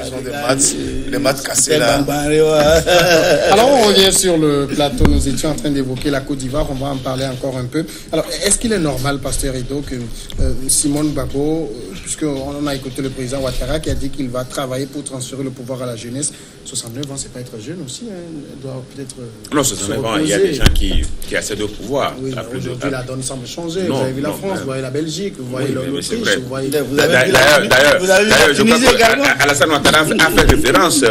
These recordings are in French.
Ils ont des maths cassés là. Alors on revient sur le plateau, nous étions en train d'évoquer la Côte d'Ivoire, on va en parler encore un peu. Alors est-ce qu'il est normal, Pasteur Edo, que Simone Gbagbo, puisqu'on a écouté le président Ouattara qui a dit qu'il va travailler pour transférer le pouvoir à la jeunesse, 69 ans, c'est pas être jeune aussi, hein, il doit peut-être... Non, 69 ans, il y a des gens qui accèdent au pouvoir. Oui, aujourd'hui la donne semble changer, Non, vous avez vu la non, France, vous voyez la Belgique, vous voyez l'Autriche, vous voyez... D'ailleurs, je crois que Alassane Ouattara a fait référence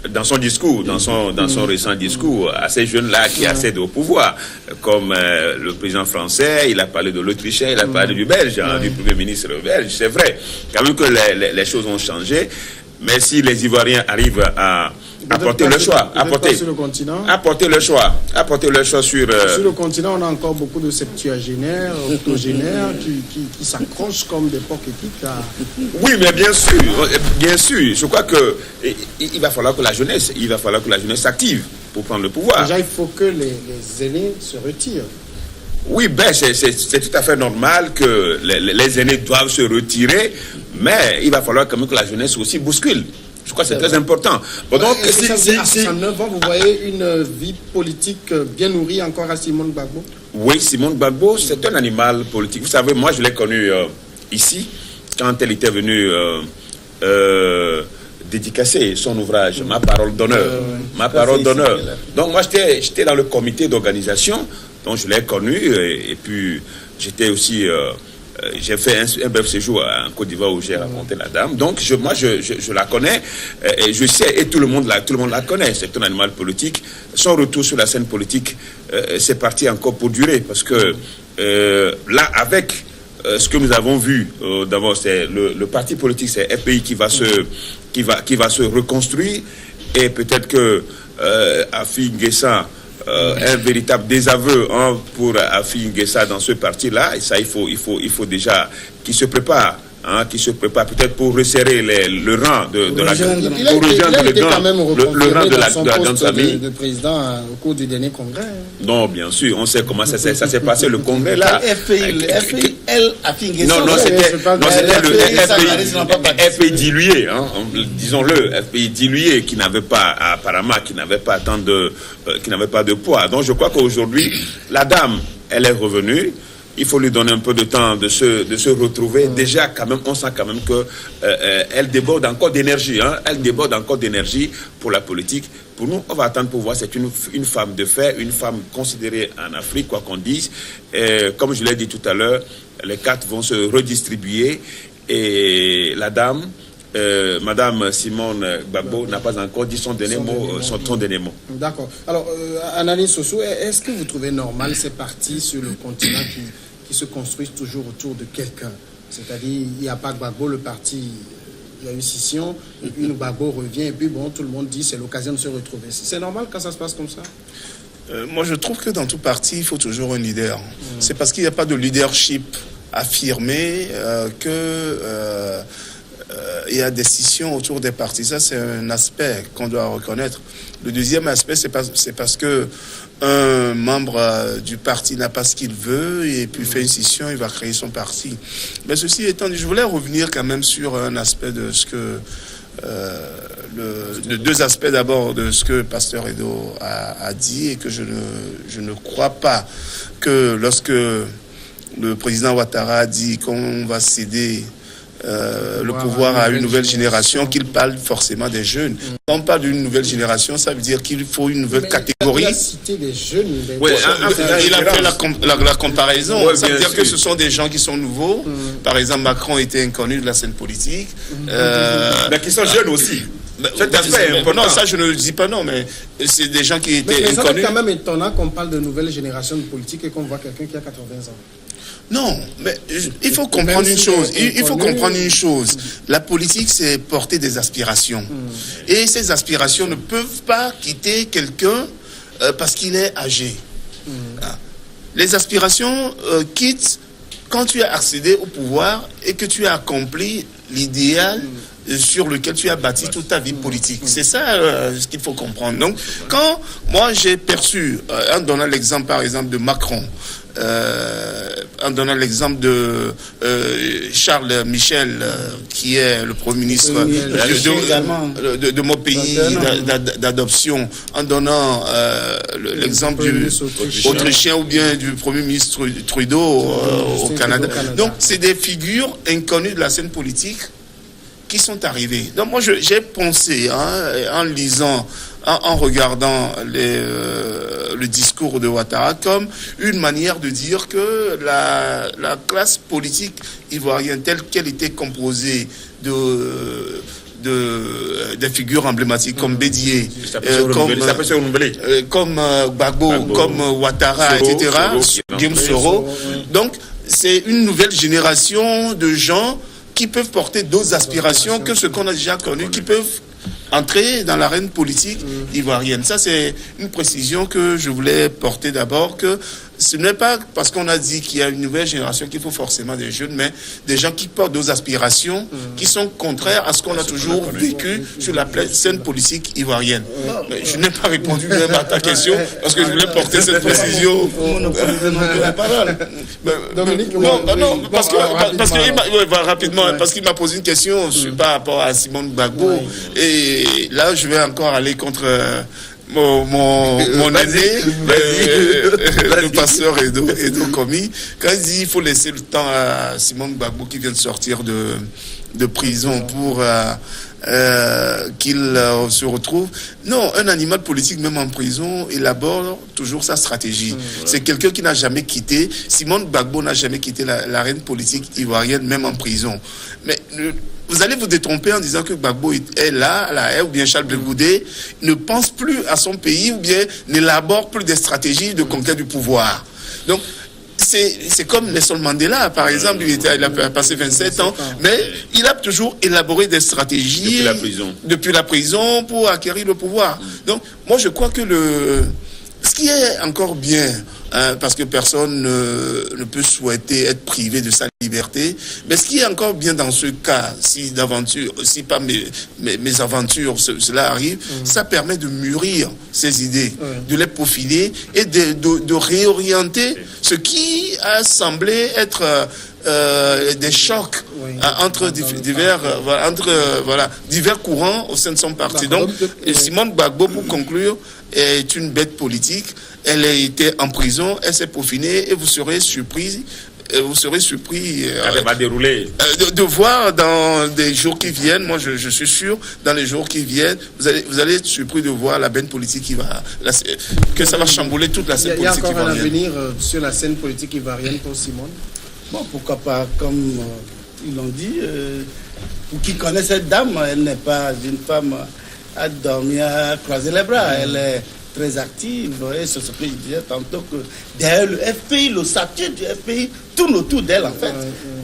dans son discours, dans son récent discours, à ces jeunes-là qui accèdent au pouvoir, comme le président français, il a parlé de l'Autrichien, il a parlé du Belge, du Premier ministre belge. C'est vrai, quand même que les choses ont changé, mais si les Ivoiriens arrivent à apporter le choix, apporter le choix sur le continent, on a encore beaucoup de septuagénaires, octogénaires qui s'accrochent comme des porcs épiques. Oui, mais bien sûr. Je crois que il va falloir que la jeunesse s'active pour prendre le pouvoir. Déjà, il faut que les aînés se retirent. Oui, c'est tout à fait normal que les aînés doivent se retirer, mais il va falloir quand même que la jeunesse aussi bouscule. Je crois que c'est très important. Bon, donc, à 69 ans, vous voyez une vie politique bien nourrie encore à Simone Gbagbo? Oui, Simone Gbagbo, c'est un animal politique. Vous savez, moi, je l'ai connu ici, quand elle était venue dédicacer son ouvrage, Ma parole d'honneur. Ma parole d'honneur. Donc, moi, j'étais dans le comité d'organisation, donc je l'ai connu, et puis j'étais aussi... j'ai fait un bref séjour en Côte d'Ivoire où j'ai rencontré la dame. Donc, je la connais, et je sais, et tout le monde la connaît. C'est un animal politique. Son retour sur la scène politique, c'est parti encore pour durer. Parce que là, avec ce que nous avons vu, d'abord, c'est le parti politique, c'est FPI qui va se reconstruire. Et peut-être que Afi N'Guessa, un véritable désaveu pour Afi N'Guessa dans ce parti-là, et ça il faut déjà qu'il se prépare, peut-être pour resserrer le rang de la grande famille. De président au cours du dernier congrès. Non, bien sûr, on sait comment ça s'est passé le congrès là. Afi N'Guessa. Non, c'était le FPI dilué, disons-le, FPI dilué qui n'avait pas de poids. Donc je crois qu'aujourd'hui, la dame, elle est revenue. Il faut lui donner un peu de temps de se retrouver. Déjà, quand même, on sent quand même que elle déborde encore d'énergie. Elle déborde encore d'énergie pour la politique. Pour nous, on va attendre pour voir. C'est une femme de fer, une femme considérée en Afrique, quoi qu'on dise. Comme je l'ai dit tout à l'heure, les cartes vont se redistribuer. Et la dame, Madame Simone Gbagbo, n'a pas encore dit son dernier mot. D'accord. Alors, Analyse Soso, est-ce que vous trouvez normal ces partis sur le continent qui se construisent toujours autour de quelqu'un? C'est-à-dire, il n'y a pas Gbagbo, le parti, il y a eu scission, et puis Gbagbo revient, et puis bon, tout le monde dit c'est l'occasion de se retrouver. C'est normal quand ça se passe comme ça? Moi, je trouve que dans tout parti, il faut toujours un leader. C'est parce qu'il n'y a pas de leadership affirmé il y a des scissions autour des partis. Ça, c'est un aspect qu'on doit reconnaître. Le deuxième aspect, c'est parce que un membre du parti n'a pas ce qu'il veut et puis fait une scission, il va créer son parti. Mais ceci étant dit, je voulais revenir quand même sur un aspect de ce que... deux aspects d'abord de ce que Pasteur Edo a dit, et que je ne crois pas que lorsque le président Ouattara a dit qu'on va céder le pouvoir à une nouvelle génération, qu'il parle forcément des jeunes. Quand on parle d'une nouvelle génération, ça veut dire qu'il faut une nouvelle catégorie. Il a cité des jeunes. Il a fait la comparaison. Ouais, ça veut dire que ce sont des gens qui sont nouveaux. Par exemple, Macron était inconnu de la scène politique. Mais qui sont jeunes aussi. Non, ça je ne le dis pas, non, mais c'est des gens qui étaient inconnus. Mais c'est quand même étonnant qu'on parle de nouvelle génération de politique et qu'on voit quelqu'un qui a 80 ans. Non, mais il faut comprendre une chose. Il faut comprendre une chose. La politique, c'est porter des aspirations. Et ces aspirations ne peuvent pas quitter quelqu'un parce qu'il est âgé. Les aspirations quittent quand tu as accédé au pouvoir et que tu as accompli l'idéal sur lequel tu as bâti toute ta vie politique. C'est ça ce qu'il faut comprendre. Donc, quand moi j'ai perçu, en donnant l'exemple par exemple de Macron, en donnant l'exemple de Charles Michel, qui est le Premier ministre de mon pays d'adoption, en donnant l'exemple du Autrichien ou bien du Premier ministre Trudeau au Canada. Donc, c'est des figures inconnues de la scène politique qui sont arrivées. Donc, moi, j'ai pensé, en lisant, en regardant le discours de Ouattara comme une manière de dire que la classe politique ivoirienne telle qu'elle était composée des figures emblématiques comme Bédié, comme Gbagbo, comme Ouattara, etc., Guillaume Soro. Donc, c'est une nouvelle génération de gens qui peuvent porter d'autres aspirations que ce qu'on a déjà connu, qui peuvent entrer dans l'arène politique ivoirienne. Ça, c'est une précision que je voulais porter d'abord, que ce n'est pas parce qu'on a dit qu'il y a une nouvelle génération qu'il faut forcément des jeunes, mais des gens qui portent d'autres aspirations qui sont contraires à ce qu'on a toujours vécu sur la scène politique ivoirienne. Mais je n'ai pas répondu même à ta question parce que je voulais porter cette précision. Dominique, parce qu'il m'a posé une question par rapport à Simon Gbagbo, et là je vais encore aller contre mon aîné, le pasteur Edo Komi, quand il dit qu'il faut laisser le temps à Simon Gbagbo qui vient de sortir de prison pour qu'il se retrouve. Non, un animal politique, même en prison, élabore toujours sa stratégie. C'est quelqu'un qui n'a jamais quitté. Simon Gbagbo n'a jamais quitté l'arène politique ivoirienne, même en prison. Mais vous allez vous détromper en disant que Gbagbo est là, ou bien Charles Blé Goudé ne pense plus à son pays, ou bien n'élabore plus des stratégies de conquête du pouvoir. Donc, c'est comme Nelson Mandela, par exemple, il a passé 27 ans, mais il a toujours élaboré des stratégies depuis la prison pour acquérir le pouvoir. Donc, moi, je crois que ce qui est encore bien, parce que personne ne peut souhaiter être privé de sa liberté, mais ce qui est encore bien dans ce cas, si pas mes aventures, cela arrive, ça permet de mûrir ces idées, de les profiler et de réorienter ce qui a semblé être des chocs entre divers courants au sein de son parti. Donc, Simone Gbagbo, pour conclure, est une bête politique. Elle a été en prison, elle s'est peaufinée, et vous serez surpris. Elle va dérouler. De voir dans des jours qui viennent, moi je suis sûr, dans les jours qui viennent, vous allez être surpris de voir la bête politique que ça va chambouler toute la scène politique ivoirienne. Il y a encore un avenir sur la scène politique ivoirienne pour Simone? Bon, pourquoi pas, comme ils l'ont dit, pour qui connaît cette dame, elle n'est pas une femme à dormir, à croiser les bras. Elle est très active, et c'est ce que je disais tantôt, que derrière le FPI, le statut du FPI tourne autour d'elle, en fait.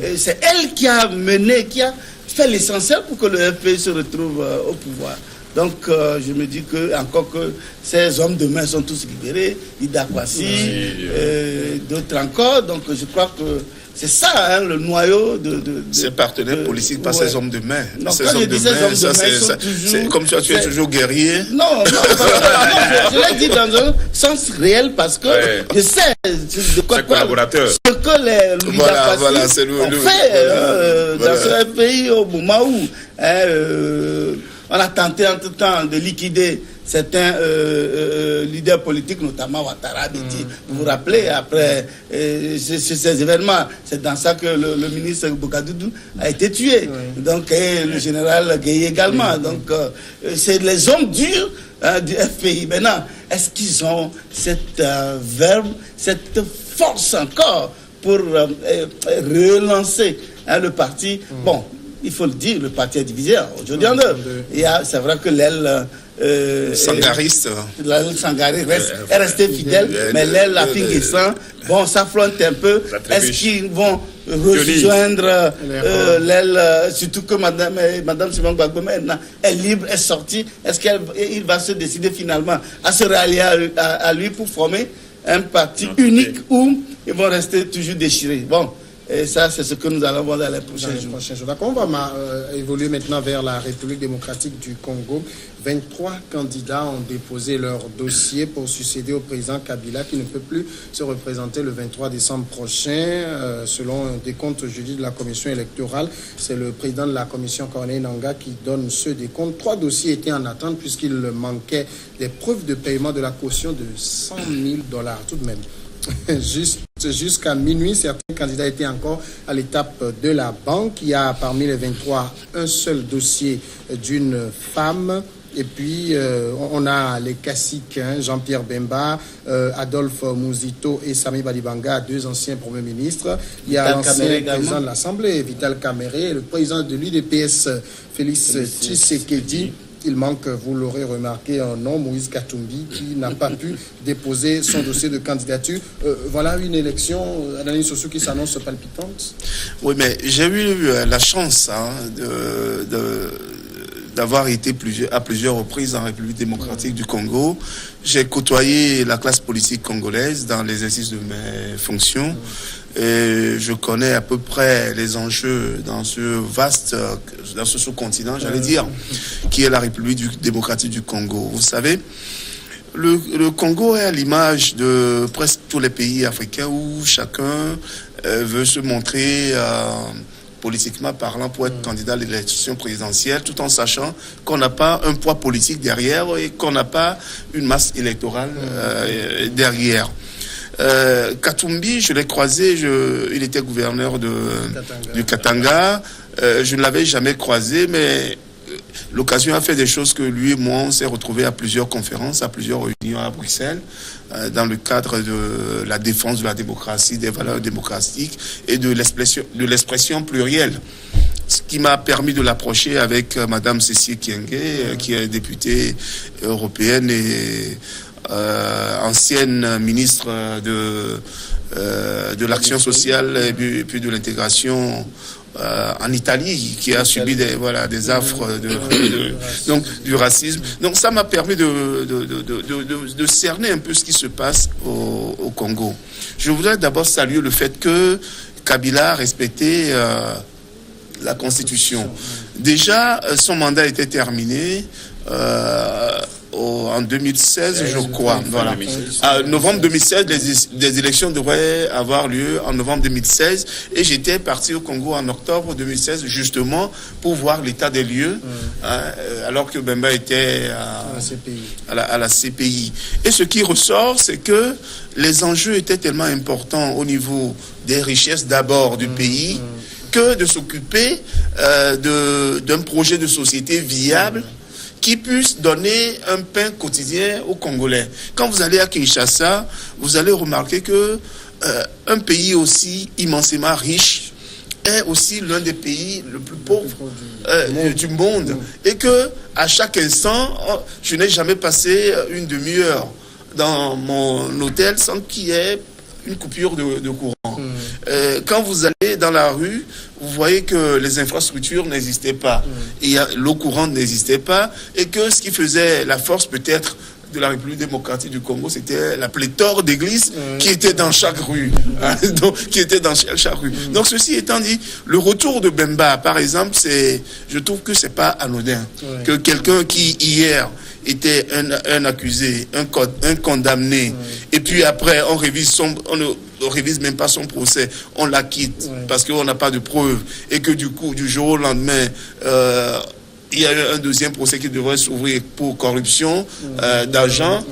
Et c'est elle qui a mené, qui a fait l'essentiel pour que le FPI se retrouve au pouvoir. Donc, je me dis que, encore que ces hommes de main sont tous libérés, Ida Kwasi, d'autres encore, donc je crois que c'est ça, le noyau de ces partenaires politiques, pas ces hommes de main. Non, ces hommes de main, c'est comme tu es toujours guerrier. Non, je l'ai dit dans un sens réel parce que je sais de quoi ce que les Ida Kwasi ont fait dans ce pays au moment où on a tenté entre-temps de liquider certains leaders politiques, notamment Ouattara, vous vous rappelez, après ces événements, c'est dans ça que le ministre Bougadoudou a été tué. Donc, et le général Gueye également. Donc, c'est les hommes durs du FPI. Maintenant, est-ce qu'ils ont cette verbe, cette force encore pour relancer le parti? Bon, il faut le dire, le parti est divisé aujourd'hui en deux. C'est vrai que l'aile sangariste. L'aile sangariste est restée fidèle, mais l'aile Afingessant, bon, s'affronte un peu. Est-ce qu'ils vont rejoindre l'aile, surtout que Madame Simone Gbagbo maintenant est libre, est sortie. Est-ce qu'il va se décider finalement à se rallier à lui pour former un parti unique où ils vont rester toujours déchirés? Bon, Et ça, c'est ce que nous allons voir dans les prochains jours. D'accord, on va évoluer maintenant vers la République démocratique du Congo. 23 candidats ont déposé leur dossier pour succéder au président Kabila qui ne peut plus se représenter le 23 décembre prochain. Selon un décompte jeudi de la commission électorale, c'est le président de la commission, Corneille Nangaa, qui donne ce décompte. 3 dossiers étaient en attente puisqu'il manquait des preuves de paiement de la caution de $100 000 tout de même. Jusqu'à minuit, certains candidats étaient encore à l'étape de la banque. Il y a parmi les 23 un seul dossier d'une femme. Et puis, on a les classiques, Jean-Pierre Bemba, Adolphe Mouzito et Sami Badibanga, 2 anciens premiers ministres. Il y a l'ancien président de l'Assemblée, Vital Kamerhe, le président de l'UDPS, Félix Tshisekedi. Il manque, vous l'aurez remarqué, un nom, Moïse Katumbi, qui n'a pas pu déposer son dossier de candidature. Voilà une élection, analyse sociale qui s'annonce palpitante. Oui, mais j'ai eu la chance d'avoir été à plusieurs reprises en République démocratique du Congo. J'ai côtoyé la classe politique congolaise dans l'exercice de mes fonctions. Et je connais à peu près les enjeux dans ce sous-continent, j'allais dire, qui est la République démocratique du Congo. Vous savez, le Congo est à l'image de presque tous les pays africains où chacun veut se montrer politiquement parlant pour être candidat à l'élection présidentielle, tout en sachant qu'on n'a pas un poids politique derrière et qu'on n'a pas une masse électorale derrière. Katumbi, je l'ai croisé, il était gouverneur du Katanga. Je ne l'avais jamais croisé, mais l'occasion a fait des choses que lui et moi, on s'est retrouvés à plusieurs conférences, à plusieurs réunions à Bruxelles, dans le cadre de la défense de la démocratie, des valeurs démocratiques et de l'expression plurielle. Ce qui m'a permis de l'approcher avec Madame Cécile Kyenge, qui est députée européenne et ancienne ministre de l'action sociale et puis de l'intégration en Italie, qui a subi des affres donc du racisme. Donc ça m'a permis de cerner un peu ce qui se passe au Congo. Je voudrais d'abord saluer le fait que Kabila a respecté la Constitution. Déjà, son mandat était terminé en 2016, je crois. Voilà. En novembre 2016, des élections devraient avoir lieu en novembre 2016. Et j'étais parti au Congo en octobre 2016, justement, pour voir l'état des lieux, alors que Bemba était à la CPI. Et ce qui ressort, c'est que les enjeux étaient tellement importants au niveau des richesses d'abord du pays, que de s'occuper d'un projet de société viable qui puisse donner un pain quotidien aux Congolais. Quand vous allez à Kinshasa, vous allez remarquer que un pays aussi immensément riche est aussi l'un des pays le plus pauvres du monde. Et que à chaque instant, je n'ai jamais passé une demi-heure dans mon hôtel sans qu'il y ait une coupure de courant. Quand vous allez dans la rue, vous voyez que les infrastructures n'existaient pas. L'eau courante n'existait pas. Et que ce qui faisait la force peut-être de la République démocratique du Congo, c'était la pléthore d'églises qui étaient dans chaque rue. Donc ceci étant dit, le retour de Bemba, par exemple, je trouve que c'est pas anodin. Que quelqu'un qui hier était un accusé, un condamné, et puis après on ne révise même pas son procès, on l'acquitte parce qu'on n'a pas de preuves, et que du coup, du jour au lendemain, il y a un deuxième procès qui devrait s'ouvrir pour corruption d'argent,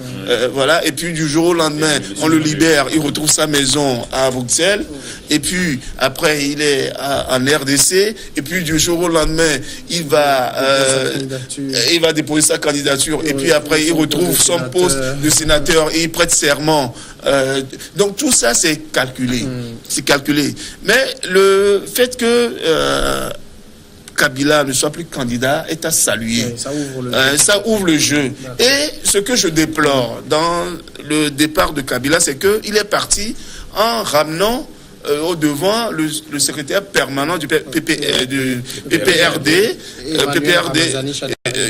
voilà, et puis du jour au lendemain, on le libère, il retrouve sa maison à Bruxelles, et puis après il est en RDC, et puis du jour au lendemain, il va déposer sa candidature, et puis après il retrouve son poste de sénateur et il prête serment. Donc tout ça c'est calculé, mais le fait que Kabila ne soit plus candidat est à saluer. Ça ouvre le jeu. Et ce que je déplore dans le départ de Kabila, c'est qu'il est parti en ramenant au devant le secrétaire permanent du PPRD,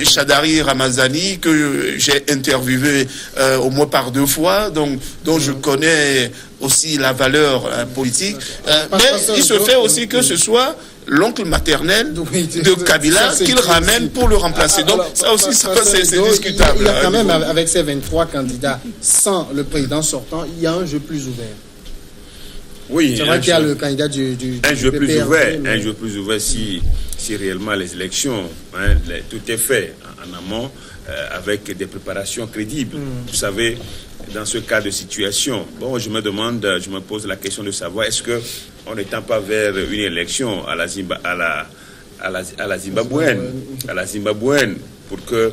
Chadari Ramazani, que j'ai interviewé au moins par 2 fois, dont je connais aussi la valeur politique. Mais il se fait aussi que ce soit l'oncle maternel de Kabila qu'il ramène pour le remplacer. Donc ça aussi, c'est discutable. Il y a quand même, avec ces 23 candidats, sans le président sortant, il y a un jeu plus ouvert. Oui, c'est vrai qu'il y a le candidat du un jeu plus ouvert, un jeu plus ouvert si réellement les élections, tout est fait en amont avec des préparations crédibles. Vous savez, dans ce cas de situation, bon, je me pose la question de savoir est-ce que on ne tend pas vers une élection à la Zimbabwéenne pour que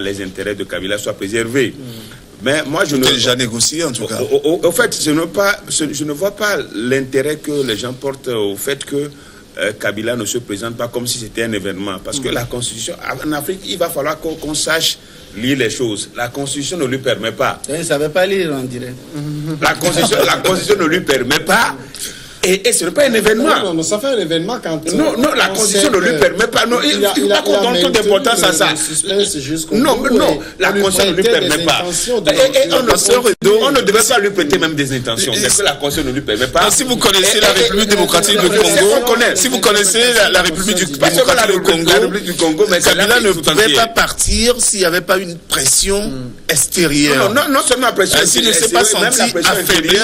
les intérêts de Kabila soient préservés. Mais moi, je ne déjà négocié en tout cas. Au fait, je ne vois pas l'intérêt que les gens portent au fait que Kabila ne se présente pas comme si c'était un événement. Parce que la Constitution, en Afrique, il va falloir qu'on sache lire les choses. La Constitution ne lui permet pas. Il ne savait pas lire, on dirait. La Constitution ne lui permet pas. Et ce n'est pas un événement. Non, ça fait un événement quand... Non, la Constitution ne lui permet pas. Non, il n'a pas qu'on donne toute importance à ça. Non, la Constitution ne lui permet pas. Et on ne devait pas lui prêter même des intentions. C'est que la Constitution ne lui permet pas. Si vous connaissez la République démocratique du Congo, si vous connaissez la République du Congo, mais Kabila ne pouvait pas partir s'il n'y avait pas une pression extérieure. Non seulement la pression extérieure, s'il ne s'est pas senti affaibli,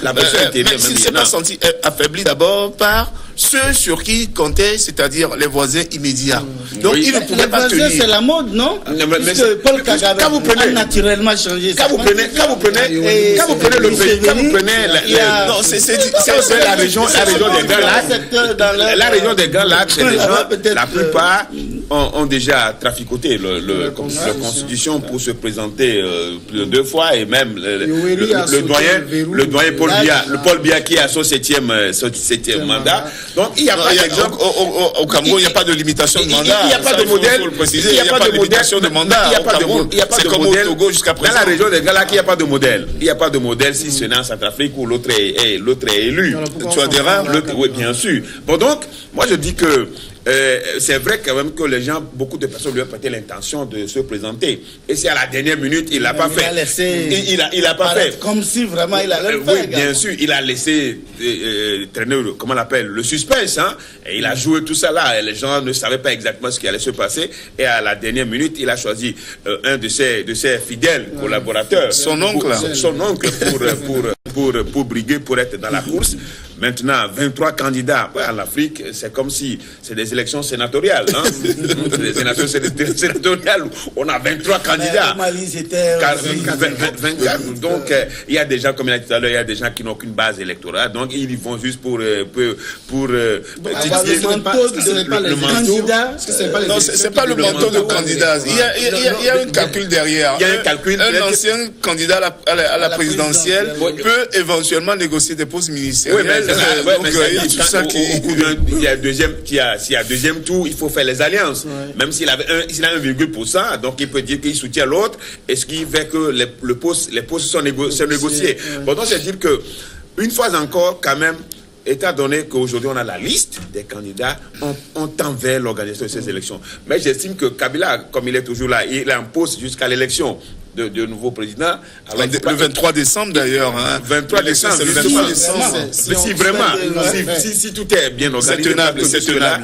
la pression intérieure, s'est pas senti affaibli d'abord par ceux sur qui il comptait, c'est-à-dire les voisins immédiats. Donc il ne pouvait pas tenir. C'est la mode, non? Parce que Paul Kagame a naturellement changé. Quand vous prenez le pays, quand vous prenez la région des Grands Lacs, la région des Grands Lacs, c'est des gens, la plupart ont déjà traficoté la Constitution pour se présenter 2 fois et même le doyen Paul Biya qui a son 7e mandat. Donc il n'y a pas d'exemple. Au Cameroun, il n'y a pas de limitation de mandat. Il n'y a pas de modèle. Il n'y a pas de limitation de mandat. Il n'y a pas de modèle. C'est comme au Togo jusqu'à présent. Dans la région des Grands Lacs, il n'y a pas de modèle. Il n'y a pas de modèle si ce n'est en Centrafrique où l'autre est élu. Tu adhères? Oui, bien sûr. Bon, donc, moi je dis que c'est vrai quand même que les gens, beaucoup de personnes lui ont prêté l'intention de se présenter. Et c'est à la dernière minute, il l'a pas fait. Il a pas fait. Comme si vraiment il allait le faire. Oui, bien sûr, il a laissé traîner, comment on l'appelle, le suspense. Hein? Et il a joué tout ça là. Et les gens ne savaient pas exactement ce qui allait se passer. Et à la dernière minute, il a choisi un de ses fidèles collaborateurs. Son oncle pour briguer, pour être dans la course. Maintenant, 23 candidats en Afrique, c'est comme si c'est des élections sénatoriales. Hein? Des élections sénatoriales, on a 23 candidats. Mali, c'était 24. Donc, il y a des gens, comme il a dit tout à l'heure, il y a des gens qui n'ont aucune base électorale. Donc, ils y vont juste pour le candidat. Non, c'est pas le manteau de candidat. Il y a un calcul derrière. Il y a un calcul. Un ancien candidat à la présidentielle peut éventuellement négocier des postes ministériels. Il y a deuxième tour, il faut faire les alliances. Même s'il a 1,%, donc il peut dire qu'il soutient l'autre, et ce qui fait que les postes sont négociés. Bon, donc c'est dire que une fois encore, quand même, étant donné qu'aujourd'hui on a la liste des candidats, on tend vers l'organisation de ces élections. Mais j'estime que Kabila, comme il est toujours là, il est en poste jusqu'à l'élection de nouveau président. Alors, le 23 décembre d'ailleurs. Hein. 23 décembre, c'est le 23 décembre. Si vraiment, si tout est bien organisé, c'est tenable.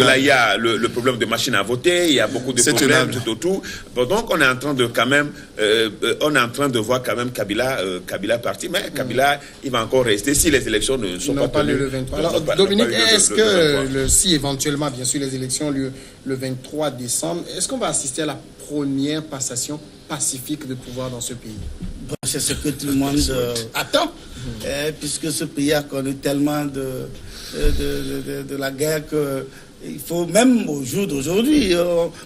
Là, il y a le problème de machine à voter, il y a beaucoup de problèmes tout autour. Bon, donc on est en train de quand même, voir quand même Kabila partir, mais Kabila, il va encore rester si les élections ne sont pas tenues. Le 23. Alors, Dominique, est-ce que si éventuellement, bien sûr, les élections ont lieu le 23 décembre, est-ce qu'on va assister à la première passation pacifique de pouvoir dans ce pays? Bon, c'est ce que tout le monde attend, puisque ce pays a connu tellement de la guerre que il faut même au jour d'aujourd'hui,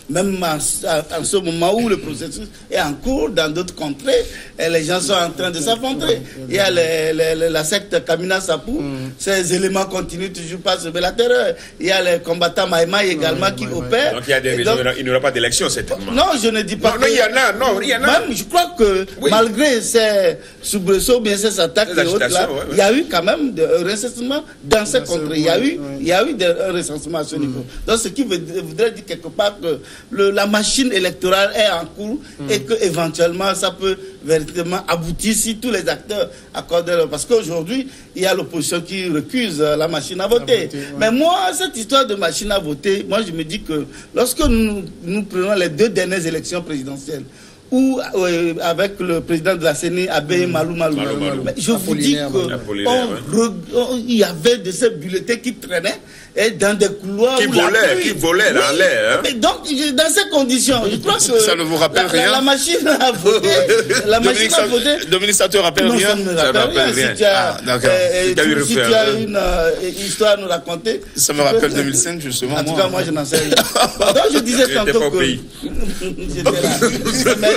même en ce moment où le processus est en cours dans d'autres contrées, et les gens sont en train de s'affronter. Il y a la secte Kamina Sapou, ces éléments continuent toujours pas à semer la terreur. Il y a les combattants Maïmaï également qui opèrent. Donc il y a des raisons, il n'y aura pas d'élection certainement. Non, je ne dis pas. Non, il y en a, non, il y en a. Même, je crois que malgré ces soubresauts, bien ces attaques et autres là, il y a eu quand même un recensement dans ces contrées. Il y a eu un recensement à ce niveau. Donc ce qui voudrait dire quelque part que la machine électorale est en cours et que éventuellement ça peut véritablement aboutir si tous les acteurs accordent leur... Parce qu'aujourd'hui, il y a l'opposition qui recuse la machine à voter. Mais moi, cette histoire de machine à voter, moi je me dis que lorsque nous prenons les 2 dernières élections présidentielles, ou avec le président de la CENI, Abbé Malou. Je vous dis qu'il y avait de ces bulletins qui traînaient et dans des couloirs qui volaient dans l'air. Mais donc, dans ces conditions, je crois que ça ne vous rappelle rien. La machine à voter, Dominique, ça te rappelle rien? Ça ne me rappelle rien. Si tu as une histoire à nous raconter. Ça me rappelle 2005 justement. En tout cas, moi je n'en sais rien. Donc je disais tantôt que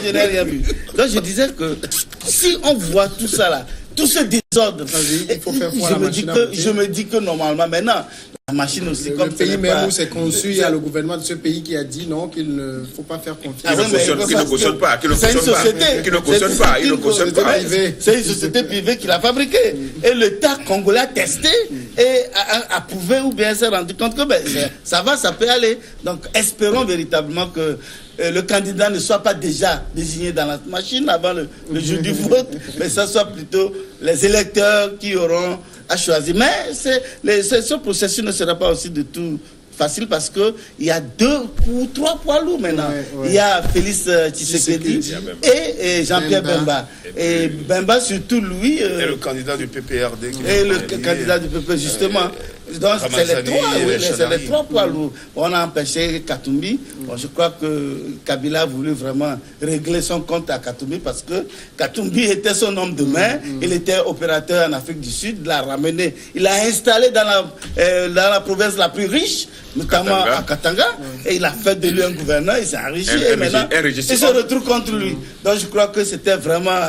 je n'ai rien vu. Donc je disais que si on voit tout ça là, tout ce désordre, il faut faire je me dis que normalement maintenant, la machine aussi, comme le pays même où c'est conçu, il y a le gouvernement de ce pays qui a dit non, qu'il ne faut pas faire confiance. Qui ne cautionne pas. C'est une société privée qui l'a fabriqué. Et l'État congolais a testé et a prouvé ou bien s'est rendu compte que ça peut aller. Donc espérons véritablement que le candidat ne soit pas déjà désigné dans la machine avant le jour du vote, mais ça soit plutôt les électeurs qui auront à choisir. Mais ce processus ne sera pas aussi de tout facile parce que il y a 2 ou 3 poids lourds maintenant. Il y a Félix Tshisekedi et Jean-Pierre Bemba. Et Bemba surtout lui. Et le candidat du PPRD. Et le candidat du PP justement. Donc c'est les 3 poids lourds. On a empêché Katumbi. Bon, je crois que Kabila a voulu vraiment régler son compte à Katumbi parce que Katumbi était son homme de main. Il était opérateur en Afrique du Sud. Il l'a ramené. Il l'a installé dans la province la plus riche, notamment à Katanga. Et il a fait de lui un gouverneur. Il s'est enrichi. Et maintenant, il se retrouve contre lui. Donc je crois que c'était vraiment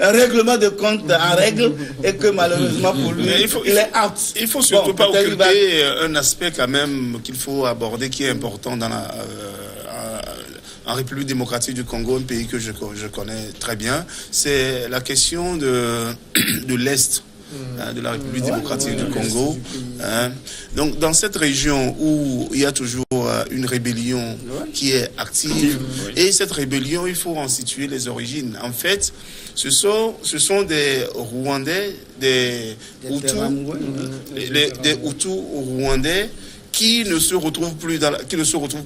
un règlement de compte en règle et que malheureusement pour lui, il est out. Il faut surtout pas occulter un aspect quand même qu'il faut aborder qui est important dans en République démocratique du Congo, un pays que je connais très bien. C'est la question de l'Est. De la République démocratique du Congo. Donc, dans cette région où il y a toujours une rébellion qui est active, et cette rébellion, il faut en situer les origines. En fait, ce sont des Rwandais, des Hutus rwandais qui ne se retrouvent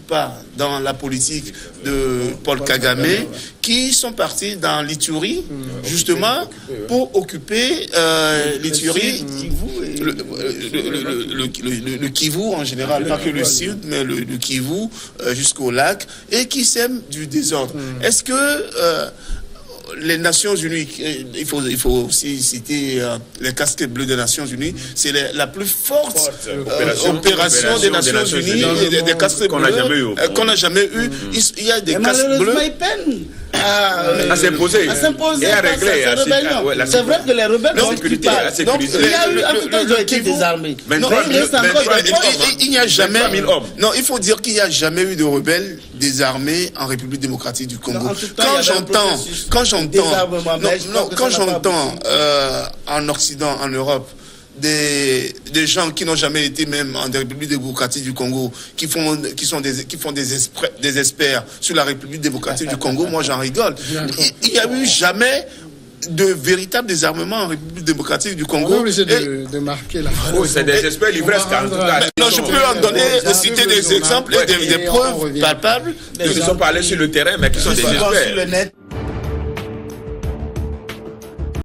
pas dans la politique de Paul Kagame, qui sont partis dans l'Ituri, justement, pour occuper l'Ituri, le Kivu en général, pas que le sud, mais le Kivu jusqu'au lac, et qui sèment du désordre. Est-ce que les Nations Unies, il faut aussi citer les casquettes bleues des Nations Unies, c'est la plus forte opération des Nations Unies, des casquettes bleues qu'on n'a jamais eu. Il y a des casquettes bleues. Ils peinent à s'imposer et à régler. C'est vrai que les rebelles ont été désarmés. Il n'y a jamais. Non, il faut dire qu'il n'y a jamais eu de rebelles désarmés en République démocratique du Congo. Quand j'entends en Occident, en Europe, des gens qui n'ont jamais été même en République démocratique du Congo, qui font des experts sur la République démocratique du Congo, moi j'en rigole. Il n'y a eu jamais de véritable désarmement en République démocratique du Congo. On est obligé de marquer la oui, c'est des experts livresques. Non, je peux en donner, citer des exemples et des preuves palpables. Ils ne sont pas allés sur le terrain, mais qui sont des experts.